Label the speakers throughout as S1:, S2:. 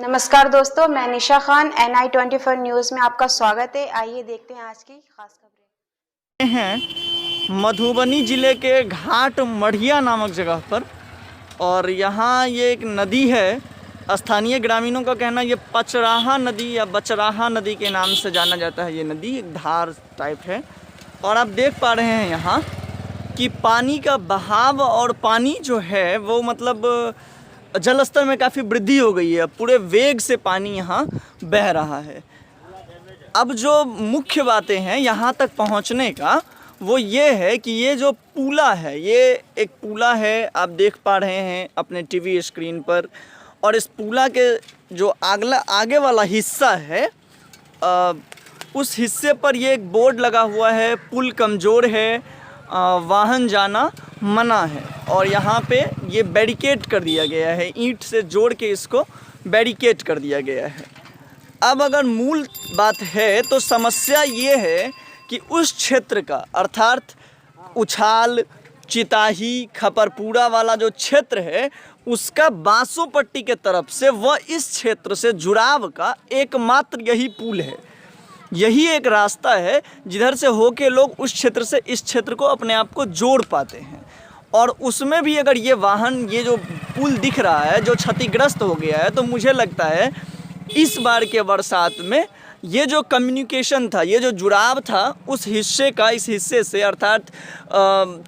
S1: नमस्कार दोस्तों, मैं निशा खान NI24 न्यूज़ में आपका स्वागत है। आइए देखते हैं आज की खास खबरें।
S2: हैं मधुबनी जिले के घाट मढ़िया नामक जगह पर, और यहाँ ये एक नदी है। स्थानीय ग्रामीणों का कहना ये पचराहा नदी या बचराहा नदी के नाम से जाना जाता है। ये नदी एक धार टाइप है और आप देख पा रहे हैं यहाँ कि पानी का बहाव और पानी जो है वो मतलब जलस्तर में काफ़ी वृद्धि हो गई है। पूरे वेग से पानी यहाँ बह रहा है। अब जो मुख्य बातें हैं यहाँ तक पहुँचने का वो ये है कि ये जो पुला है, ये एक पुला है, आप देख पा रहे हैं अपने टीवी स्क्रीन पर। और इस पुला के जो आगे वाला हिस्सा है, उस हिस्से पर ये एक बोर्ड लगा हुआ है, पुल कमज़ोर है, वाहन जाना मना है। और यहाँ पे ये बैरिकेड कर दिया गया है, ईंट से जोड़ के इसको बैरिकेड कर दिया गया है। अब अगर मूल बात है तो समस्या ये है कि उस क्षेत्र का, अर्थात उछाल, चिताही, खपरपुरा वाला जो क्षेत्र है, उसका बांसोपट्टी के तरफ से वह इस क्षेत्र से जुड़ाव का एकमात्र यही पुल है। यही एक रास्ता है जिधर से होके लोग उस क्षेत्र से इस क्षेत्र को अपने आप को जोड़ पाते हैं। और उसमें भी अगर ये वाहन, ये जो पुल दिख रहा है जो क्षतिग्रस्त हो गया है, तो मुझे लगता है इस बार के बरसात में ये जो कम्युनिकेशन था, ये जो जुड़ाव था उस हिस्से का इस हिस्से से, अर्थात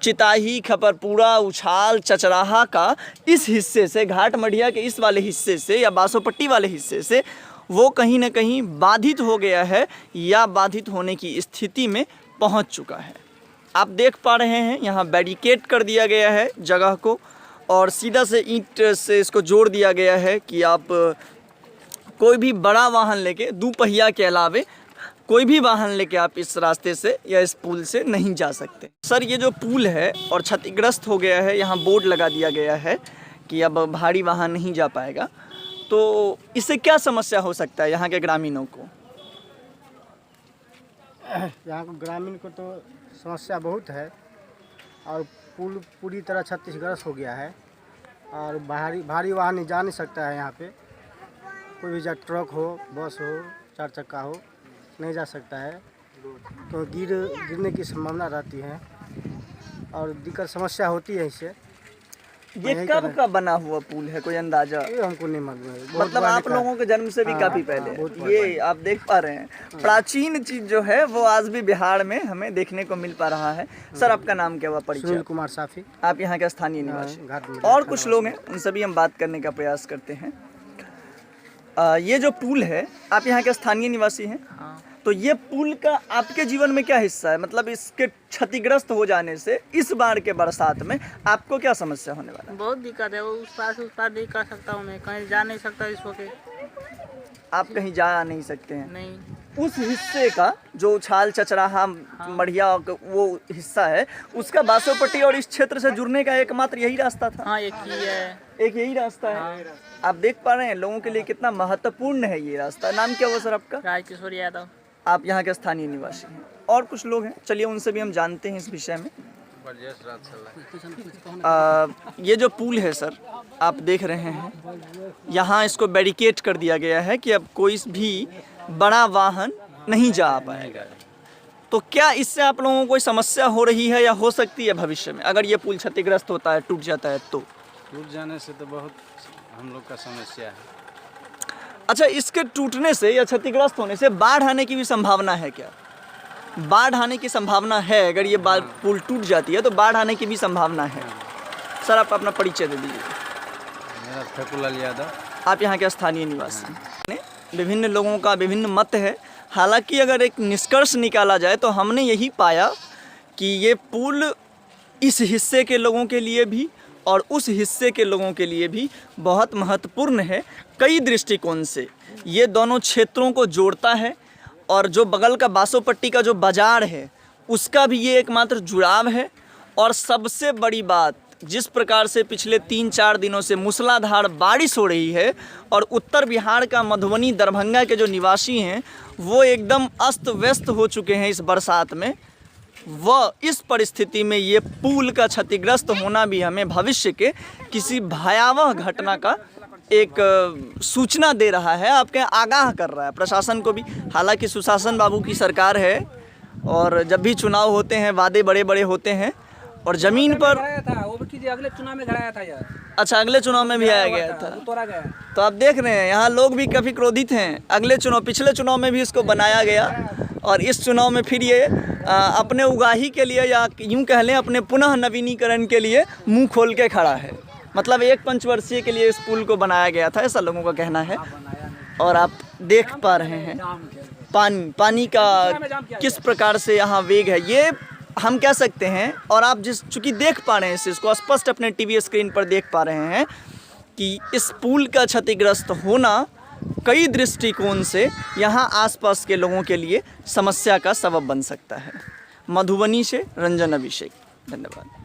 S2: चिताही, खपरपुरा, उछाल, चचराहा का इस हिस्से से, घाट मढ़िया के इस वाले हिस्से से या बांसोपट्टी वाले हिस्से से वो कहीं ना कहीं बाधित हो गया है या बाधित होने की स्थिति में पहुंच चुका है। आप देख पा रहे हैं यहाँ बैरिकेड कर दिया गया है जगह को, और सीधा से ईंट से इसको जोड़ दिया गया है कि आप कोई भी बड़ा वाहन लेके, दोपहिया के अलावे कोई भी वाहन लेके आप इस रास्ते से या इस पुल से नहीं जा सकते। सर, ये जो पुल है और क्षतिग्रस्त हो गया है, यहाँ बोर्ड लगा दिया गया है कि अब भारी वाहन नहीं जा पाएगा, तो इससे क्या समस्या हो सकता है यहाँ के ग्रामीणों को?
S3: यहाँ के ग्रामीण को तो समस्या बहुत है, और पुल पूरी तरह क्षतिग्रस्त हो गया है, और भारी वाहन नहीं जा नहीं सकता है। यहाँ पे कोई भी ट्रक हो, बस हो, 4 चक्का हो, नहीं जा सकता है, तो गिरने की संभावना रहती है और दिक्कत समस्या होती है इससे।
S2: ये कब का बना हुआ पुल है, कोई अंदाजा?
S3: ये हमको नहीं मालूम है,
S2: मतलब आप लोगों के जन्म से भी काफी पहले। ये आप देख पा रहे हैं प्राचीन चीज जो है वो आज भी बिहार में हमें देखने को मिल पा रहा है। सर, आपका नाम क्या हुआ, परिचय?
S3: सुनील कुमार साफी।
S2: आप यहाँ के स्थानीय निवासी? और कुछ लोग हैं, उनसे भी हम बात करने का प्रयास करते हैं। ये जो पुल है, आप यहाँ के स्थानीय निवासी हैं? तो ये पुल का आपके जीवन में क्या हिस्सा है? मतलब इसके क्षतिग्रस्त हो जाने से इस बार के बरसात में आपको क्या समस्या होने वाला है?
S4: बहुत दिक्कत है, वो उस पार से उस पार नहीं कर सकता हूँ, मैं कहीं जा नहीं सकता इस वक्त।
S2: आप कहीं जा नहीं सकते हैं?
S4: नहीं।
S2: उस हिस्से का जो उछाल, चचराहा, मढ़िया वो हिस्सा है, उसका बांसोपट्टी और इस क्षेत्र से जुड़ने का एकमात्र यही रास्ता था?
S4: हाँ, एक ही है,
S2: एक यही रास्ता है। आप देख पा रहे हैं लोगों के लिए कितना महत्वपूर्ण है ये रास्ता। नाम क्या हुआ सर आपका?
S4: राजकिशोर यादव।
S2: आप यहाँ के स्थानीय निवासी हैं। और कुछ लोग हैं, चलिए उनसे भी हम जानते हैं इस विषय में। ये जो पुल है सर, आप देख रहे हैं, यहाँ इसको बैरिकेड कर दिया गया है कि अब कोई भी बड़ा वाहन नहीं जा पाएगा। तो क्या इससे आप लोगों को कोई समस्या हो रही है या हो सकती है भविष्य में, अगर ये पुल क्षतिग्रस्त होता है, टूट जाता है तो?
S5: टूट जाने से तो बहुत हम लोग का समस्या है।
S2: अच्छा, इसके टूटने से या क्षतिग्रस्त होने से बाढ़ आने की भी संभावना है क्या? बाढ़ आने की संभावना है, अगर ये पुल टूट जाती है तो बाढ़ आने की भी संभावना है। सर, आप अपना परिचय दे दीजिए।
S5: मेरा फैकुलाल यादव।
S2: आप यहाँ के स्थानीय निवासी हैं। विभिन्न लोगों का विभिन्न मत है, हालांकि अगर एक निष्कर्ष निकाला जाए तो हमने यही पाया कि ये पुल इस हिस्से के लोगों के लिए भी और उस हिस्से के लोगों के लिए भी बहुत महत्वपूर्ण है। कई दृष्टिकोण से ये दोनों क्षेत्रों को जोड़ता है, और जो बगल का बांसोपट्टी का जो बाजार है उसका भी ये एकमात्र जुड़ाव है। और सबसे बड़ी बात, जिस प्रकार से पिछले 3-4 दिनों से मूसलाधार बारिश हो रही है और उत्तर बिहार का मधुबनी, दरभंगा के जो निवासी हैं वो एकदम अस्त व्यस्त हो चुके हैं इस बरसात में, वह इस परिस्थिति में ये पुल का क्षतिग्रस्त होना भी हमें भविष्य के किसी भयावह घटना का एक सूचना दे रहा है, आपके आगाह कर रहा है प्रशासन को भी। हालांकि सुशासन बाबू की सरकार है और जब भी चुनाव होते हैं वादे बड़े बड़े होते हैं और ज़मीन पर
S6: था वो भी किसी अगले चुनाव में घराया था यार।
S2: अच्छा, अगले चुनाव में भी आया गया था।
S6: वो तोड़ा गया।
S2: तो आप देख रहे हैं यहाँ लोग भी काफ़ी क्रोधित हैं। अगले चुनाव, पिछले चुनाव में भी इसको बनाया गया और इस चुनाव में फिर ये अपने उगाही के लिए या यूँ कह लें अपने पुनः नवीनीकरण के लिए मुंह खोल के खड़ा है। मतलब एक पंचवर्षीय के लिए इस पुल को बनाया गया था, ऐसा लोगों का कहना है। और आप देख पा रहे हैं पानी का किस प्रकार से यहाँ वेग है, ये हम कह सकते हैं। और आप चूँकि देख पा रहे हैं इस चीज़ को स्पष्ट अपने टीवी स्क्रीन पर देख पा रहे हैं कि इस पुल का क्षतिग्रस्त होना कई दृष्टिकोण से यहाँ आसपास के लोगों के लिए समस्या का सबब बन सकता है। मधुबनी से रंजन अभिषेक, धन्यवाद।